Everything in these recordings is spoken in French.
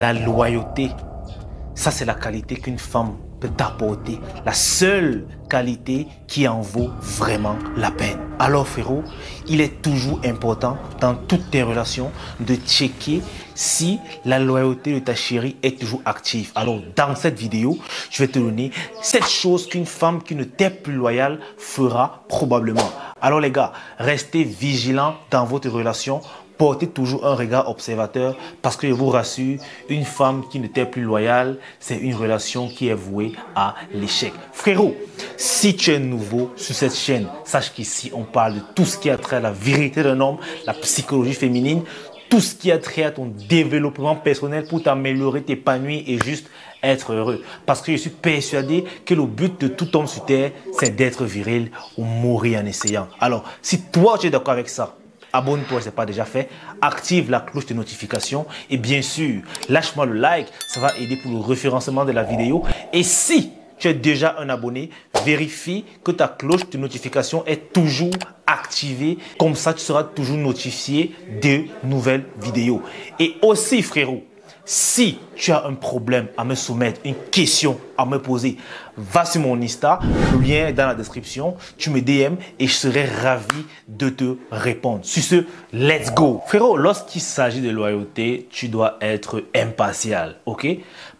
La loyauté, ça c'est la qualité qu'une femme peut t'apporter. La seule qualité qui en vaut vraiment la peine. Alors frérot, il est toujours important dans toutes tes relations de checker si la loyauté de ta chérie est toujours active. Alors dans cette vidéo, je vais te donner 7 choses qu'une femme qui ne t'est plus loyale fera probablement. Alors les gars, restez vigilants dans votre relation. Portez toujours un regard observateur parce que je vous rassure, une femme qui ne t'est plus loyale, c'est une relation qui est vouée à l'échec. Frérot, si tu es nouveau sur cette chaîne, sache qu'ici on parle de tout ce qui a trait à la vérité d'un homme, la psychologie féminine, tout ce qui a trait à ton développement personnel pour t'améliorer, t'épanouir et juste être heureux. Parce que je suis persuadé que le but de tout homme sur terre, c'est d'être viril ou mourir en essayant. Alors, si toi tu es d'accord avec ça, abonne-toi si ce n'est pas déjà fait, active la cloche de notification et bien sûr, lâche-moi le like, ça va aider pour le référencement de la vidéo. Et si tu es déjà un abonné, vérifie que ta cloche de notification est toujours activée. Comme ça, tu seras toujours notifié de nouvelles vidéos. Et aussi, frérot, si tu as un problème à me soumettre, une question à me poser, va sur mon Insta, le lien est dans la description, tu me DM et je serai ravi de te répondre. Sur ce, let's go! Frérot, lorsqu'il s'agit de loyauté, tu dois être impartial, ok?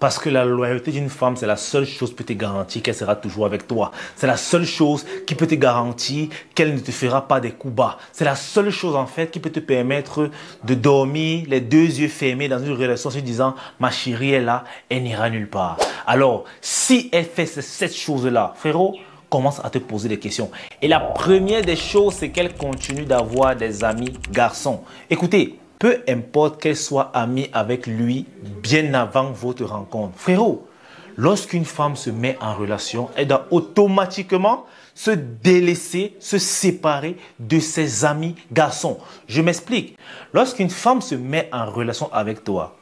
Parce que la loyauté d'une femme, c'est la seule chose qui peut te garantir qu'elle sera toujours avec toi. C'est la seule chose qui peut te garantir qu'elle ne te fera pas des coups bas. C'est la seule chose en fait qui peut te permettre de dormir les deux yeux fermés dans une relation en se disant « ma chérie est là, elle n'ira nulle part ». Alors, si elle fait cette chose-là, frérot, commence à te poser des questions. Et la première des choses, c'est qu'elle continue d'avoir des amis garçons. Écoutez, peu importe qu'elle soit amie avec lui bien avant votre rencontre. Frérot, lorsqu'une femme se met en relation, elle doit automatiquement se délaisser, se séparer de ses amis garçons. Je m'explique. Lorsqu'une femme se met en relation avec toi,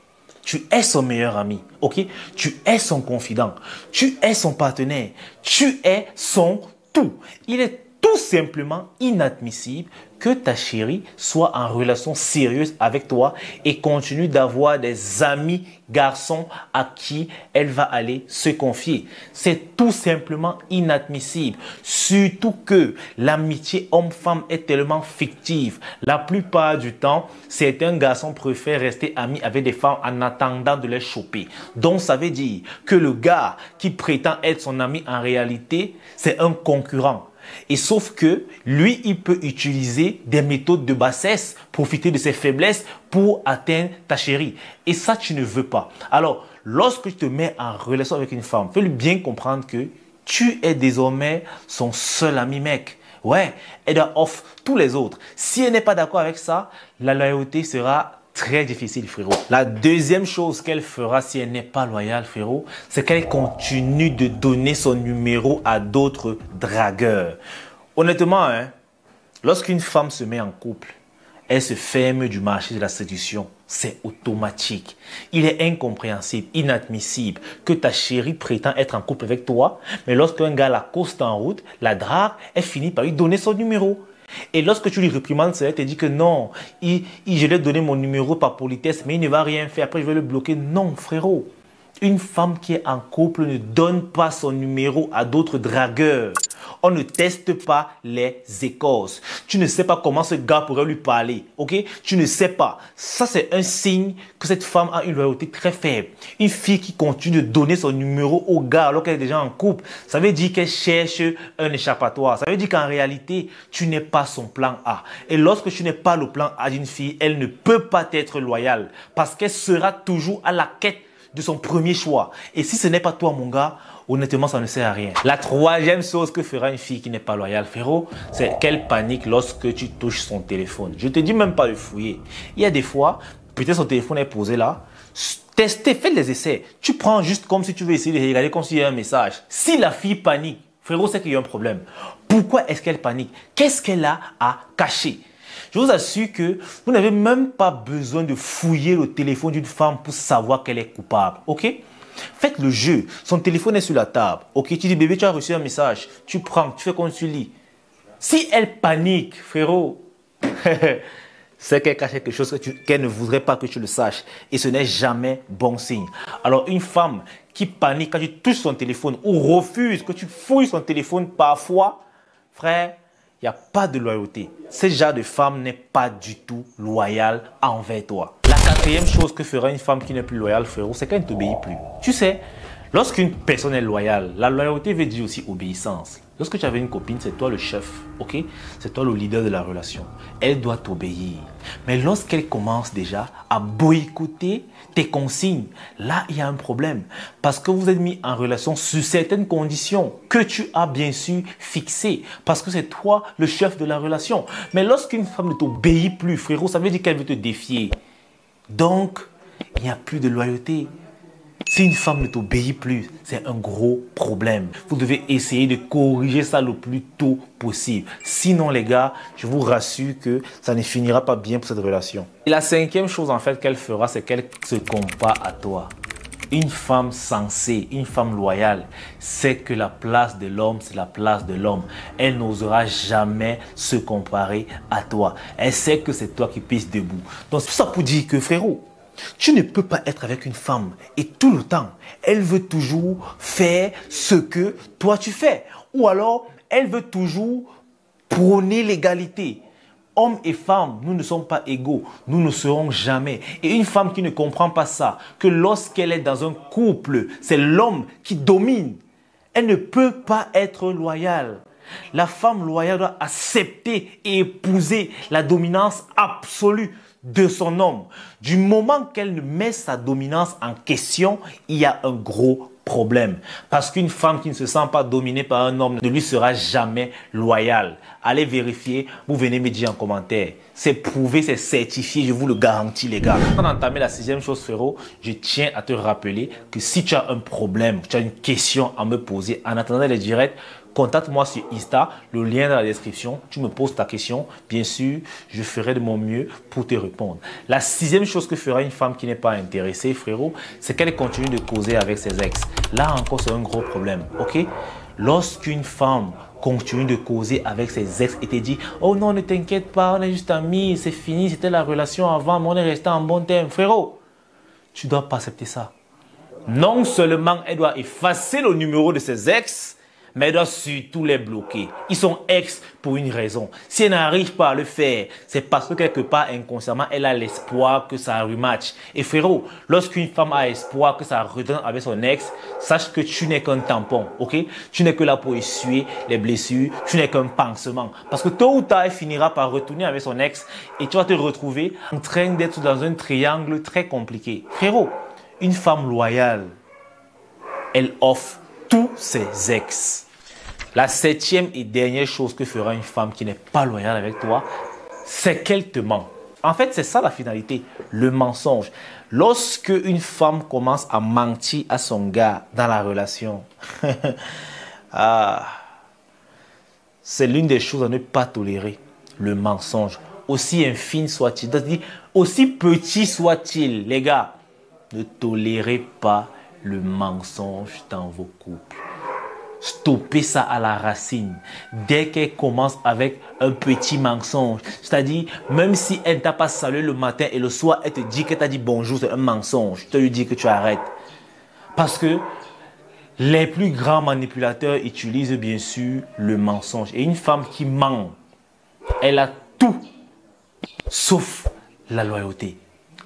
tu es son meilleur ami, ok? Tu es son confident, tu es son partenaire, tu es son tout. Il est tout simplement inadmissible que ta chérie soit en relation sérieuse avec toi et continue d'avoir des amis garçons à qui elle va aller se confier. C'est tout simplement inadmissible. Surtout que l'amitié homme-femme est tellement fictive. La plupart du temps, certains garçons préfèrent rester amis avec des femmes en attendant de les choper. Donc ça veut dire que le gars qui prétend être son ami en réalité, c'est un concurrent. Et sauf que lui, il peut utiliser des méthodes de bassesse, profiter de ses faiblesses pour atteindre ta chérie. Et ça, tu ne veux pas. Alors, lorsque tu te mets en relation avec une femme, fais-lui bien comprendre que tu es désormais son seul ami mec. Ouais, elle doit off tous les autres. Si elle n'est pas d'accord avec ça, la loyauté sera très difficile, frérot. La deuxième chose qu'elle fera si elle n'est pas loyale, frérot, c'est qu'elle continue de donner son numéro à d'autres dragueurs. Honnêtement, hein, lorsqu'une femme se met en couple, elle se ferme du marché de la séduction. C'est automatique. Il est incompréhensible, inadmissible que ta chérie prétend être en couple avec toi, mais lorsqu'un gars l'accoste en route, la drague, elle finit par lui donner son numéro. Et lorsque tu lui réprimandes, elle te dit que non, je lui ai donné mon numéro par politesse, mais il ne va rien faire. Après, je vais le bloquer. Non, frérot. Une femme qui est en couple ne donne pas son numéro à d'autres dragueurs. On ne teste pas les écorces. Tu ne sais pas comment ce gars pourrait lui parler. Ok? Tu ne sais pas. Ça, c'est un signe que cette femme a une loyauté très faible. Une fille qui continue de donner son numéro au gars alors qu'elle est déjà en couple, ça veut dire qu'elle cherche un échappatoire. Ça veut dire qu'en réalité, tu n'es pas son plan A. Et lorsque tu n'es pas le plan A d'une fille, elle ne peut pas être loyale parce qu'elle sera toujours à la quête de son premier choix. Et si ce n'est pas toi, mon gars, honnêtement, ça ne sert à rien. La troisième chose que fera une fille qui n'est pas loyale, frérot, c'est qu'elle panique lorsque tu touches son téléphone. Je te dis même pas de fouiller. Il y a des fois, peut-être son téléphone est posé là. Testez, faites des essais. Tu prends juste comme si tu veux essayer de regarder comme s'il y a un message. Si la fille panique, frérot, c'est qu'il y a un problème. Pourquoi est-ce qu'elle panique? Qu'est-ce qu'elle a à cacher? Je vous assure que vous n'avez même pas besoin de fouiller le téléphone d'une femme pour savoir qu'elle est coupable. Ok? Faites le jeu. Son téléphone est sur la table. Ok? Tu dis, bébé, tu as reçu un message. Tu prends, tu fais comme tu lis. Si elle panique, frérot, c'est qu'elle cache quelque chose qu'elle ne voudrait pas que tu le saches. Et ce n'est jamais bon signe. Alors une femme qui panique quand tu touches son téléphone ou refuse que tu fouilles son téléphone parfois, frère, il n'y a pas de loyauté. Ce genre de femme n'est pas du tout loyale envers toi. La quatrième chose que fera une femme qui n'est plus loyale, frérot, c'est qu'elle ne t'obéit plus. Tu sais, lorsqu'une personne est loyale, la loyauté veut dire aussi obéissance. Lorsque tu avais une copine, c'est toi le chef, ok? C'est toi le leader de la relation. Elle doit t'obéir. Mais lorsqu'elle commence déjà à boycotter tes consignes, là, il y a un problème. Parce que vous êtes mis en relation sur certaines conditions que tu as bien sûr fixées. Parce que c'est toi le chef de la relation. Mais lorsqu'une femme ne t'obéit plus, frérot, ça veut dire qu'elle veut te défier. Donc, il n'y a plus de loyauté. Si une femme ne t'obéit plus, c'est un gros problème. Vous devez essayer de corriger ça le plus tôt possible. Sinon, les gars, je vous rassure que ça ne finira pas bien pour cette relation. Et la cinquième chose, en fait, qu'elle fera, c'est qu'elle se compare à toi. Une femme sensée, une femme loyale, sait que la place de l'homme, c'est la place de l'homme. Elle n'osera jamais se comparer à toi. Elle sait que c'est toi qui pisses debout. Donc, c'est tout ça pour dire que, frérot, tu ne peux pas être avec une femme et tout le temps, elle veut toujours faire ce que toi tu fais. Ou alors, elle veut toujours prôner l'égalité. Hommes et femmes, nous ne sommes pas égaux. Nous ne serons jamais. Et une femme qui ne comprend pas ça, que lorsqu'elle est dans un couple, c'est l'homme qui domine, elle ne peut pas être loyale. La femme loyale doit accepter et épouser la dominance absolue de son homme. Du moment qu'elle ne met sa dominance en question, il y a un gros problème. Parce qu'une femme qui ne se sent pas dominée par un homme ne lui sera jamais loyale. Allez vérifier, vous venez me dire en commentaire. C'est prouvé, c'est certifié, je vous le garantis les gars. Avant d'entamer la sixième chose, frérot, je tiens à te rappeler que si tu as un problème, tu as une question à me poser en attendant les directs, contacte-moi sur Insta, le lien dans la description. Tu me poses ta question. Bien sûr, je ferai de mon mieux pour te répondre. La sixième chose que fera une femme qui n'est pas intéressée, frérot, c'est qu'elle continue de causer avec ses ex. Là encore, c'est un gros problème, ok? Lorsqu'une femme continue de causer avec ses ex et te dit « Oh non, ne t'inquiète pas, on est juste amis, c'est fini, c'était la relation avant, mais on est resté en bon terme. » Frérot, tu ne dois pas accepter ça. Non seulement elle doit effacer le numéro de ses ex, mais elle doit surtout les bloquer. Ils sont ex pour une raison. Si elle n'arrive pas à le faire, c'est parce que quelque part inconsciemment, elle a l'espoir que ça rematch. Et frérot, lorsqu'une femme a espoir que ça redonne avec son ex, sache que tu n'es qu'un tampon, ok? Tu n'es que là pour essuyer les blessures, tu n'es qu'un pansement. Parce que tôt ou tard, elle finira par retourner avec son ex et tu vas te retrouver en train d'être dans un triangle très compliqué. Frérot, une femme loyale, elle offre tous ses ex. La septième et dernière chose que fera une femme qui n'est pas loyale avec toi, c'est qu'elle te ment. En fait, c'est ça la finalité, le mensonge. Lorsque une femme commence à mentir à son gars dans la relation, c'est l'une des choses à ne pas tolérer, le mensonge. Aussi infime soit-il, c'est-à-dire aussi petit soit-il, les gars, ne tolérez pas le mensonge dans vos couples. Stoppez ça à la racine. Dès qu'elle commence avec un petit mensonge, c'est-à-dire même si elle ne t'a pas salué le matin et le soir, elle te dit qu'elle t'a dit bonjour, c'est un mensonge. Je te lui dis que tu arrêtes. Parce que les plus grands manipulateurs utilisent bien sûr le mensonge. Et une femme qui ment, elle a tout sauf la loyauté.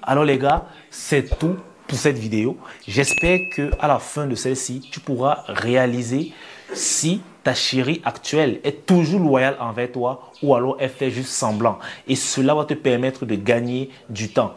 Alors les gars, c'est tout pour cette vidéo. J'espère que à la fin de celle-ci, tu pourras réaliser si ta chérie actuelle est toujours loyale envers toi ou alors elle fait juste semblant. Et cela va te permettre de gagner du temps.